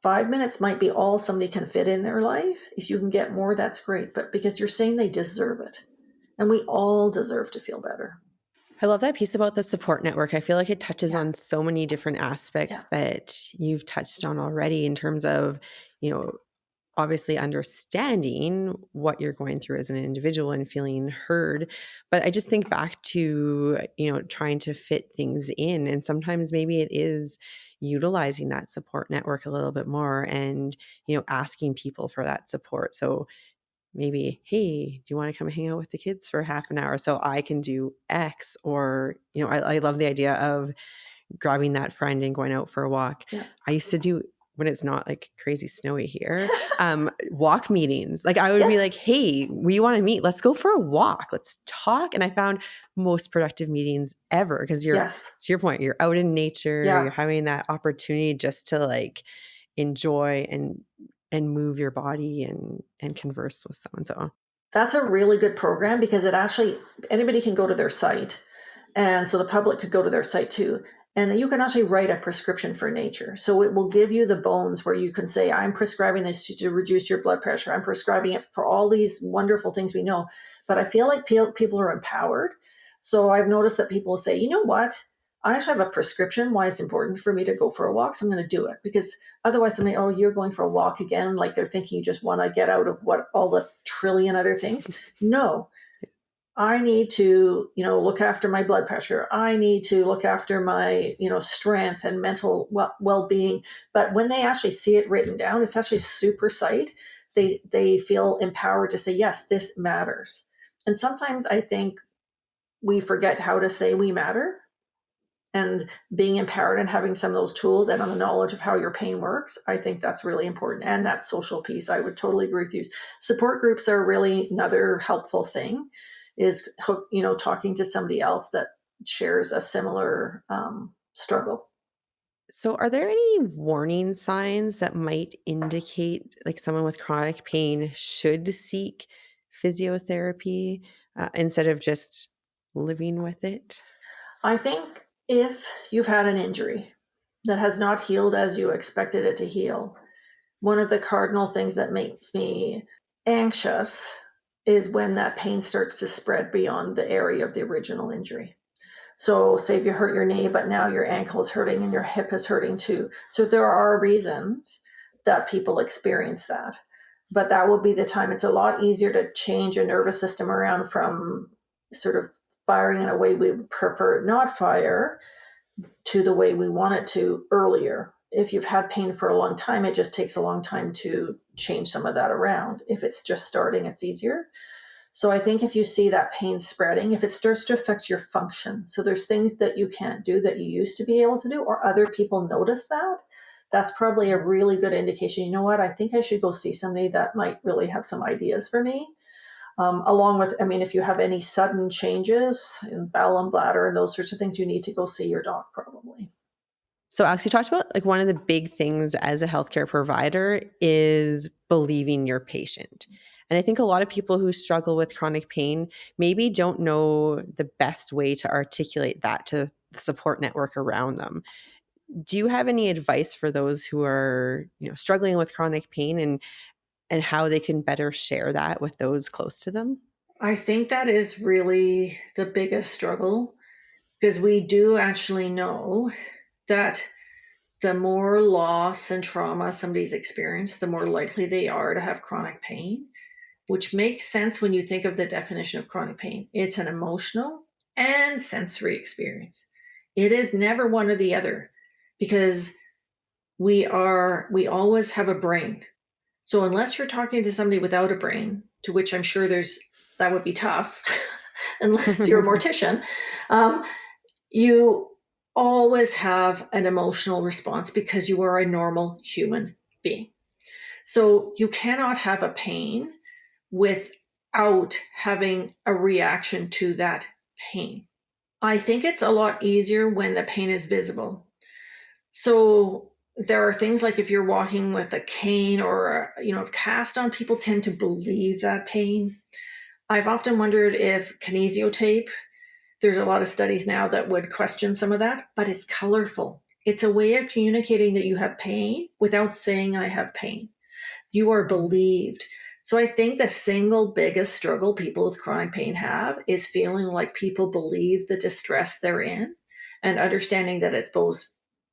5 minutes might be all somebody can fit in their life. If you can get more, that's great. But because you're saying they deserve it. And we all deserve to feel better. I love that piece about the support network. I feel like it touches on so many different aspects that you've touched on already, in terms of, obviously understanding what you're going through as an individual and feeling heard. But I just think back to, trying to fit things in. And sometimes maybe it is utilizing that support network a little bit more and, asking people for that support. So maybe, hey, do you want to come hang out with the kids for half an hour so I can do X? Or, I love the idea of grabbing that friend and going out for a walk. Yeah. I used to do, when it's not like crazy snowy here, walk meetings. Like, I would be like, hey, we want to meet. Let's go for a walk. Let's talk. And I found most productive meetings ever, because you're, to your point, you're out in nature, you're having that opportunity just to like enjoy and move your body and converse with someone. So that's a really good program, because it actually, anybody can go to their site. And so the public could go to their site too. And you can actually write a prescription for nature. So it will give you the bones where you can say, I'm prescribing this to reduce your blood pressure. I'm prescribing it for all these wonderful things we know. But I feel like people are empowered. So I've noticed that people say, you know what? I actually have a prescription why it's important for me to go for a walk. So I'm going to do it, because otherwise somebody, oh, you're going for a walk again. Like, they're thinking you just want to get out of what all the trillion other things. No. I need to, look after my blood pressure. I need to look after my, strength and mental well-being. But when they actually see it written down, it's actually super sight. They feel empowered to say, yes, this matters. And sometimes I think we forget how to say we matter. and being empowered and having some of those tools and on the knowledge of how your pain works, I think that's really important. And that social piece, I would totally agree with you. Support groups are really another helpful thing, is, talking to somebody else that shares a similar struggle. So, are there any warning signs that might indicate like someone with chronic pain should seek physiotherapy instead of just living with it? I think if you've had an injury that has not healed as you expected it to heal, one of the cardinal things that makes me anxious is when that pain starts to spread beyond the area of the original injury. So, say if you hurt your knee, but now your ankle is hurting and your hip is hurting too. So, there are reasons that people experience that. But that will be the time. It's a lot easier to change your nervous system around from sort of firing in a way we prefer not fire to the way we want it to earlier. If you've had pain for a long time, it just takes a long time to change some of that around. If it's just starting, it's easier. So I think if you see that pain spreading, if it starts to affect your function, so there's things that you can't do that you used to be able to do, or other people notice that, that's probably a really good indication. You know what? I think I should go see somebody that might really have some ideas for me. Along with, if you have any sudden changes in bowel and bladder and those sorts of things, you need to go see your doc probably. So, Alex, you talked about like one of the big things as a healthcare provider is believing your patient. And I think a lot of people who struggle with chronic pain maybe don't know the best way to articulate that to the support network around them. Do you have any advice for those who are, struggling with chronic pain and how they can better share that with those close to them? I think that is really the biggest struggle, because we do actually know that the more loss and trauma somebody's experienced, the more likely they are to have chronic pain, which makes sense when you think of the definition of chronic pain. It's an emotional and sensory experience. It is never one or the other, because we always have a brain. So unless you're talking to somebody without a brain, to which I'm sure that would be tough, unless you're a mortician, you always have an emotional response because you are a normal human being. So you cannot have a pain without having a reaction to that pain. I think it's a lot easier when the pain is visible. So there are things like if you're walking with a cane or, a cast on, people tend to believe that pain. I've often wondered if kinesiotape, there's a lot of studies now that would question some of that, but it's colorful. It's a way of communicating that you have pain without saying I have pain. You are believed. So I think the single biggest struggle people with chronic pain have is feeling like people believe the distress they're in, and understanding that it's both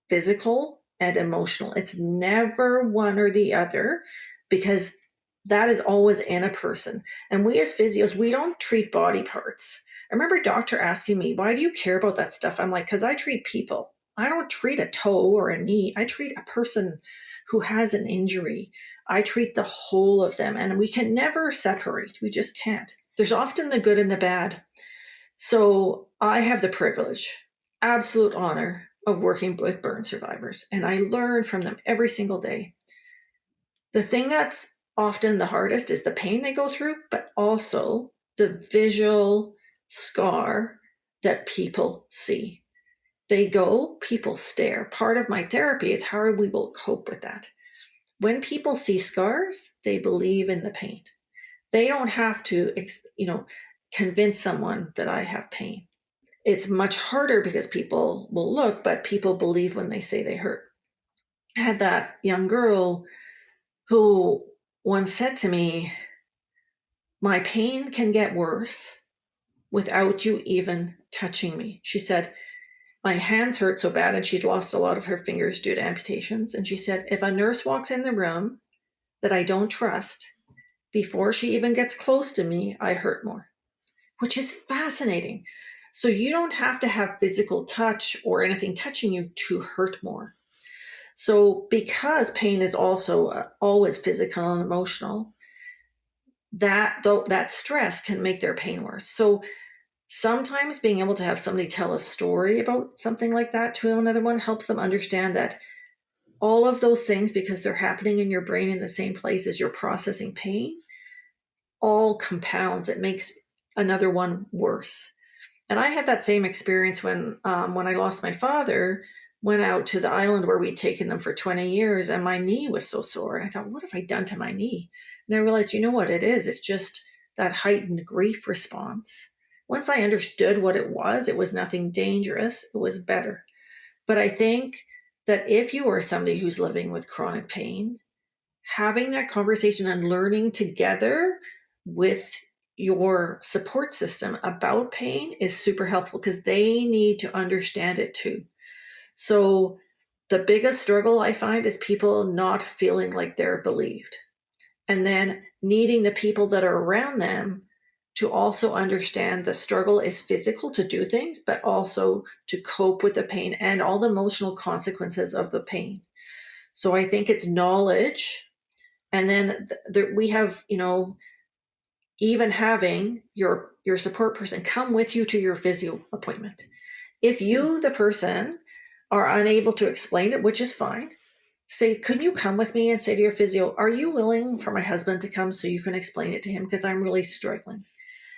physical and emotional. It's never one or the other, because that is always in a person. And we as physios, we don't treat body parts. I remember a doctor asking me, why do you care about that stuff? I'm like, because I treat people. I don't treat a toe or a knee. I treat a person who has an injury. I treat the whole of them, and we can never separate. We just can't. There's often the good and the bad. So I have the privilege, absolute honor, of working with burn survivors, and I learn from them every single day. The thing that's often the hardest is the pain they go through, but also the visual scar that people see. People stare. Part of my therapy is how we will cope with that. When people see scars, they believe in the pain. They don't have to, convince someone that I have pain. It's much harder because people will look, but people believe when they say they hurt. I had that young girl who once said to me, my pain can get worse without you even touching me. She said, my hands hurt so bad, and she'd lost a lot of her fingers due to amputations. And she said, if a nurse walks in the room that I don't trust, before she even gets close to me, I hurt more, which is fascinating. So you don't have to have physical touch or anything touching you to hurt more. So because pain is also always physical and emotional, that stress can make their pain worse. So Sometimes being able to have somebody tell a story about something like that to another one helps them understand that all of those things, because they're happening in your brain in the same place as you're processing pain, all compounds. It makes another one worse. And I had that same experience when I lost my father. Went out to the island where we'd taken them for 20 years, and my knee was so sore. And I thought, what have I done to my knee? And I realized, you know what it is? It's just that heightened grief response. Once I understood what it was nothing dangerous. It was better. But I think that if you are somebody who's living with chronic pain, having that conversation and learning together with your support system about pain is super helpful, because they need to understand it too. So the biggest struggle I find is people not feeling like they're believed, and then needing the people that are around them to also understand the struggle is physical to do things, but also to cope with the pain and all the emotional consequences of the pain. So I think it's knowledge. And then we have, even having your support person come with you to your physio appointment. If you, the person, are unable to explain it, which is fine, say, could you come with me and say to your physio, are you willing for my husband to come so you can explain it to him? Because I'm really struggling.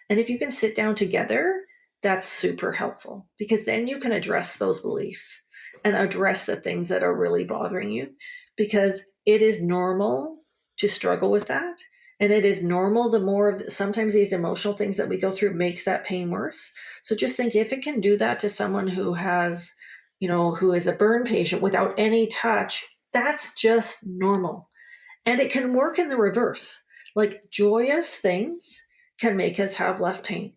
And if you can sit down together, that's super helpful, because then you can address those beliefs and address the things that are really bothering you, because it is normal to struggle with that. And it is normal, the more of sometimes these emotional things that we go through makes that pain worse. So just think, if it can do that to someone who has, who is a burn patient without any touch, that's just normal. And it can work in the reverse. Like, joyous things can make us have less pain.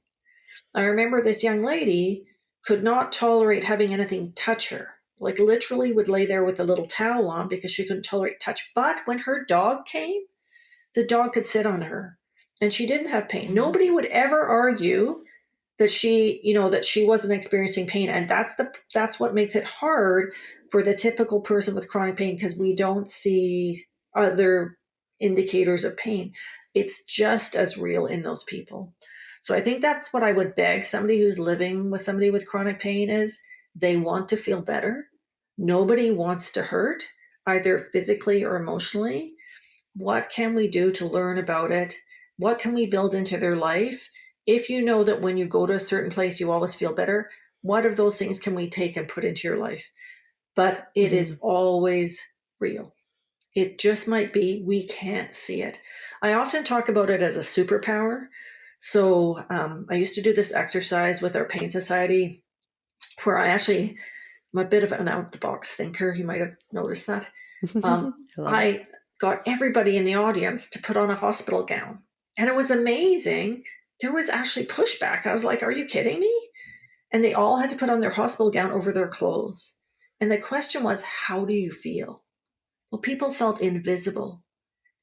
I remember this young lady could not tolerate having anything touch her. Like, literally would lay there with a little towel on because she couldn't tolerate touch. But when her dog came, the dog could sit on her and she didn't have pain. Nobody would ever argue that she wasn't experiencing pain. And that's what makes it hard for the typical person with chronic pain, because we don't see other indicators of pain. It's just as real in those people. So I think that's what I would beg somebody who's living with somebody with chronic pain is, they want to feel better. Nobody wants to hurt, either physically or emotionally. What can we do to learn about it? What can we build into their life? If you know that when you go to a certain place, you always feel better, what of those things can we take and put into your life? But it is always real. It just might be we can't see it. I often talk about it as a superpower. So I used to do this exercise with our pain society, where I'm a bit of an out the box thinker. You might have noticed that. I got everybody in the audience to put on a hospital gown. And it was amazing. There was actually pushback. I was like, are you kidding me? And they all had to put on their hospital gown over their clothes. And the question was, how do you feel? Well, people felt invisible.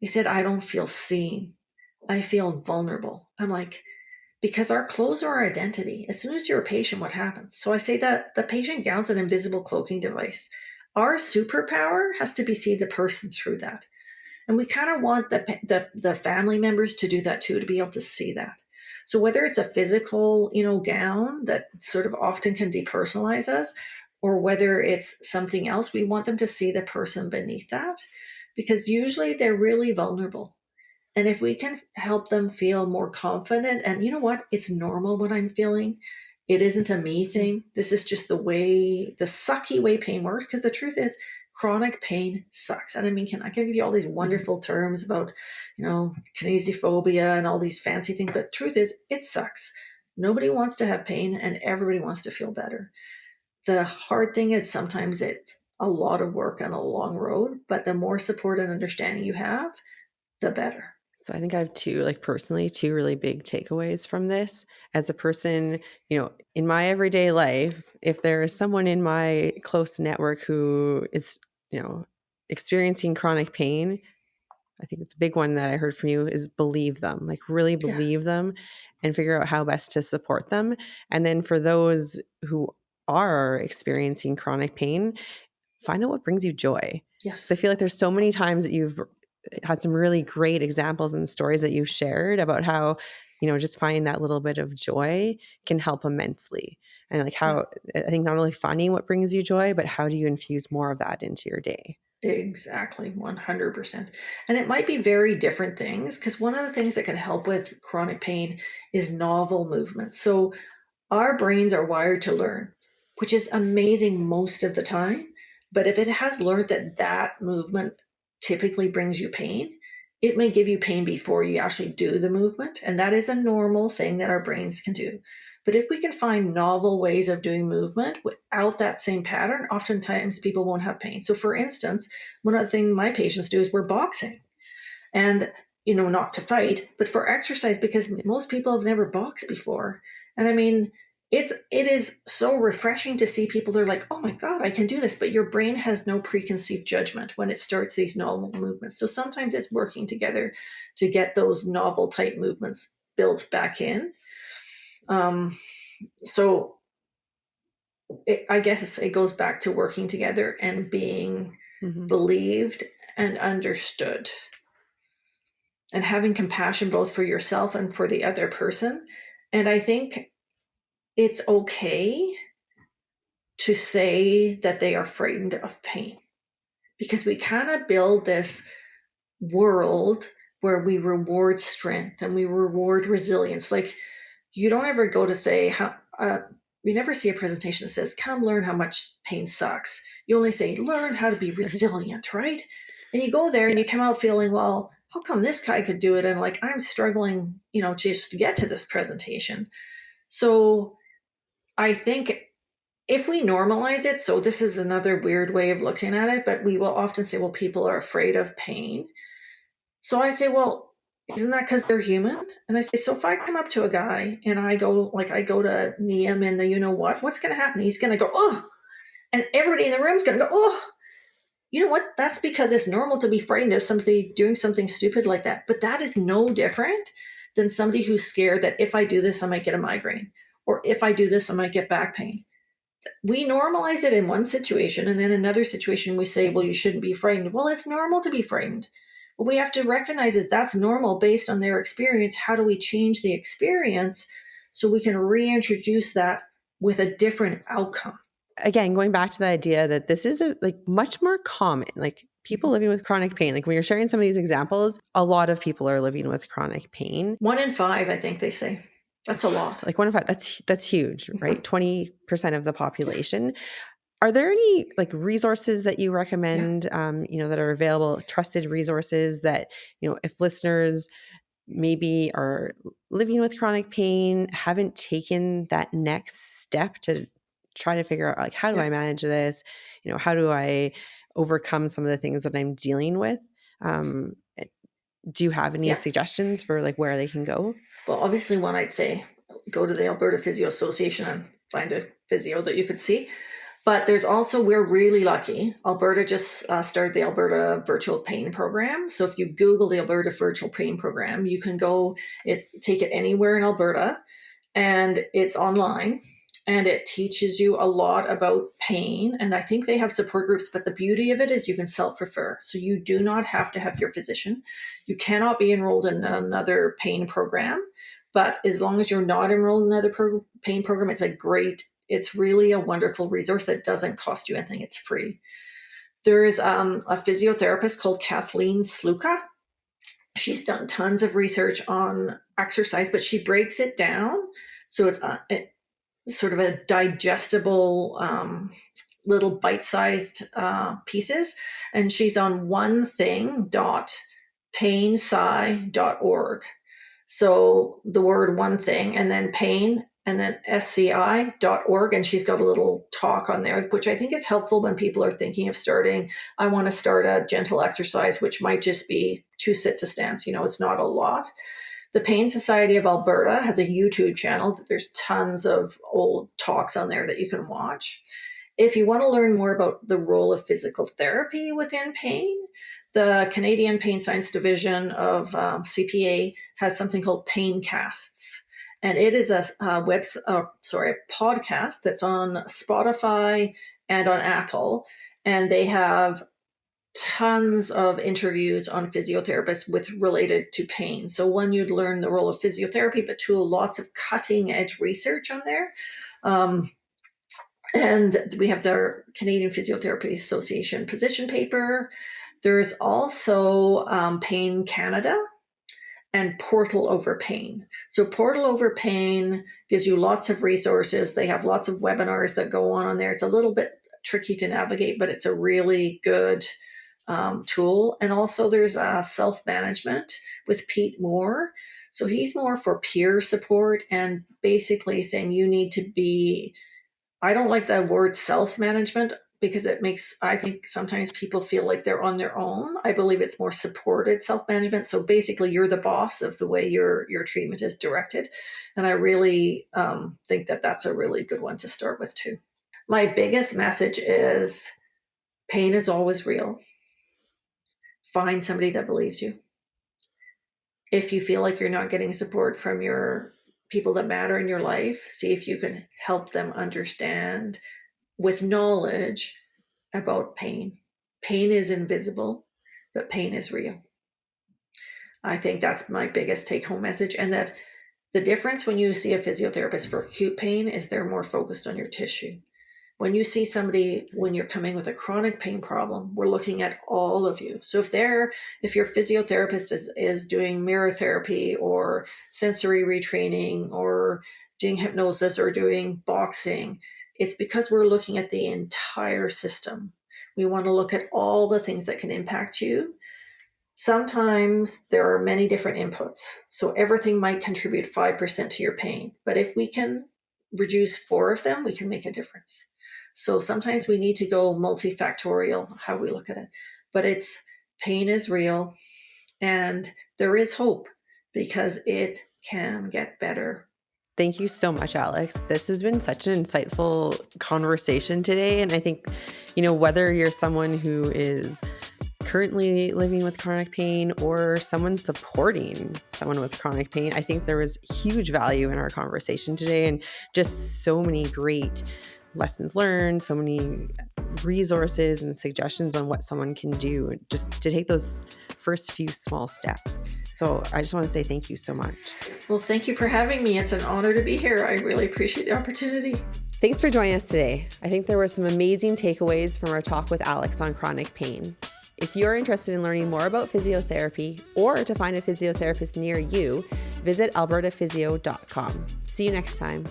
They said, I don't feel seen. I feel vulnerable. I'm like, because our clothes are our identity. As soon as you're a patient, what happens? So I say that the patient gown's an invisible cloaking device. Our superpower has to be see the person through that. And we kind of want the family members to do that too, to be able to see that. So whether it's a physical, gown that sort of often can depersonalize us, or whether it's something else, we want them to see the person beneath that, because usually they're really vulnerable. And if we can help them feel more confident, and you know what, it's normal what I'm feeling. It isn't a me thing. This is just the sucky way pain works. Because the truth is, chronic pain sucks. And I mean, I can give you all these wonderful terms about, kinesiophobia and all these fancy things. But the truth is, it sucks. Nobody wants to have pain, and everybody wants to feel better. The hard thing is sometimes it's a lot of work and a long road, but the more support and understanding you have, the better. So I think I have personally, two really big takeaways from this. As a person, in my everyday life, if there is someone in my close network who is, experiencing chronic pain, I think it's a big one that I heard from you is believe them, really believe them, and figure out how best to support them. And then for those who are experiencing chronic pain, find out what brings you joy. Yes. So I feel like there's so many times that you've had some really great examples and stories that you shared about how just finding that little bit of joy can help immensely. And like how I think not only finding what brings you joy, but how do you infuse more of that into your day? Exactly, 100%. And it might be very different things, because one of the things that can help with chronic pain is novel movements. So our brains are wired to learn, which is amazing most of the time. But if it has learned that that movement typically brings you pain, it may give you pain before you actually do the movement. And that is a normal thing that our brains can do. But if we can find novel ways of doing movement without that same pattern, oftentimes people won't have pain. So, for instance, one of the things my patients do is we're boxing. And not to fight, but for exercise, because most people have never boxed before. And I mean, it is so refreshing to see people that are like, oh my God, I can do this. But your brain has no preconceived judgment when it starts these novel movements. So sometimes it's working together to get those novel type movements built back in. So I guess it goes back to working together and being believed and understood, and having compassion both for yourself and for the other person. And I think it's okay to say that they are frightened of pain, because we kind of build this world where we reward strength and we reward resilience. Like, you don't ever go to say how we never see a presentation that says, come learn how much pain sucks. You only say, learn how to be resilient, right? And you go there and you come out feeling, well, how come this guy could do it? And like, I'm struggling, just to get to this presentation. So I think if we normalize it, so this is another weird way of looking at it, but we will often say, well, people are afraid of pain. So I say, well, isn't that because they're human? And I say, so if I come up to a guy and I go to knee him in the, what's going to happen? He's going to go, oh, and everybody in the room's going to go, oh, you know what? That's because it's normal to be frightened of somebody doing something stupid like that. But that is no different than somebody who's scared that if I do this, I might get a migraine, or if I do this, I might get back pain. We normalize it in one situation, and then another situation we say, well, you shouldn't be frightened. Well, it's normal to be frightened. What we have to recognize is that's normal based on their experience. How do we change the experience so we can reintroduce that with a different outcome? Again, going back to the idea that this is much more common, like people living with chronic pain. Like when you're sharing some of these examples, a lot of people are living with chronic pain. 1 in 5, I think they say. That's a lot. Like 1 in 5, that's huge, right? 20% of the population. Are there any resources that you recommend, that are available, trusted resources that, if listeners maybe are living with chronic pain, haven't taken that next step to try to figure out how do I manage this? How do I overcome some of the things that I'm dealing with? Do you have any suggestions for where they can go? Well, obviously one I'd say go to the Alberta Physio Association and find a physio that you could see. But there's also, we're really lucky. Alberta just started the Alberta Virtual Pain Program. So if you Google the Alberta Virtual Pain Program, you can take it anywhere in Alberta, and it's online. And it teaches you a lot about pain. And I think they have support groups, but the beauty of it is you can self-refer. So you do not have to have your physician. You cannot be enrolled in another pain program. But as long as you're not enrolled in another pain program, it's really a wonderful resource that doesn't cost you anything. It's free. There's a physiotherapist called Kathleen Sluka. She's done tons of research on exercise, but she breaks it down. So it's sort of a digestible little bite-sized pieces. And she's on onething.painsci.org. So the word one thing, and then pain, and then sci.org. And she's got a little talk on there, which I think is helpful when people are thinking of starting. I want to start a gentle exercise, which might just be 2 sit to stands. It's not a lot. The Pain Society of Alberta has a YouTube channel. There's tons of old talks on there that you can watch. If you want to learn more about the role of physical therapy within pain, the Canadian Pain Science Division of CPA has something called Pain Casts. And it is a podcast that's on Spotify and on Apple. And they have tons of interviews on physiotherapists with related to pain. So one, you'd learn the role of physiotherapy, but two, lots of cutting edge research on there. And we have the Canadian Physiotherapy Association position paper. There's also Pain Canada and Portal Over Pain. So Portal Over Pain gives you lots of resources. They have lots of webinars that go on there. It's a little bit tricky to navigate, but it's a really good tool. And also there's self-management with Pete Moore. So he's more for peer support and basically saying you need to be, I don't like the word self-management because it makes, I think sometimes people feel like they're on their own. I believe it's more supported self-management. So basically you're the boss of the way your treatment is directed. And I really think that that's a really good one to start with too. My biggest message is pain is always real. Find somebody that believes you. If you feel like you're not getting support from your people that matter in your life, see if you can help them understand with knowledge about pain. Pain is invisible, but pain is real. I think that's my biggest take-home message. And that the difference when you see a physiotherapist for acute pain is they're more focused on your tissue. When you see somebody, when you're coming with a chronic pain problem, we're looking at all of you. So if your physiotherapist is doing mirror therapy or sensory retraining or doing hypnosis or doing boxing, it's because we're looking at the entire system. We want to look at all the things that can impact you. Sometimes there are many different inputs. So everything might contribute 5% to your pain. But if we can reduce 4 of them, we can make a difference. So sometimes we need to go multifactorial, how we look at it. But pain is real and there is hope because it can get better. Thank you so much, Alex. This has been such an insightful conversation today. And I think, whether you're someone who is currently living with chronic pain or someone supporting someone with chronic pain, I think there was huge value in our conversation today and just so many great lessons learned, so many resources and suggestions on what someone can do just to take those first few small steps. So I just want to say thank you so much. Well, thank you for having me. It's an honor to be here. I really appreciate the opportunity. Thanks for joining us today. I think there were some amazing takeaways from our talk with Alex on chronic pain. If you're interested in learning more about physiotherapy or to find a physiotherapist near you, visit albertaphysio.com. See you next time.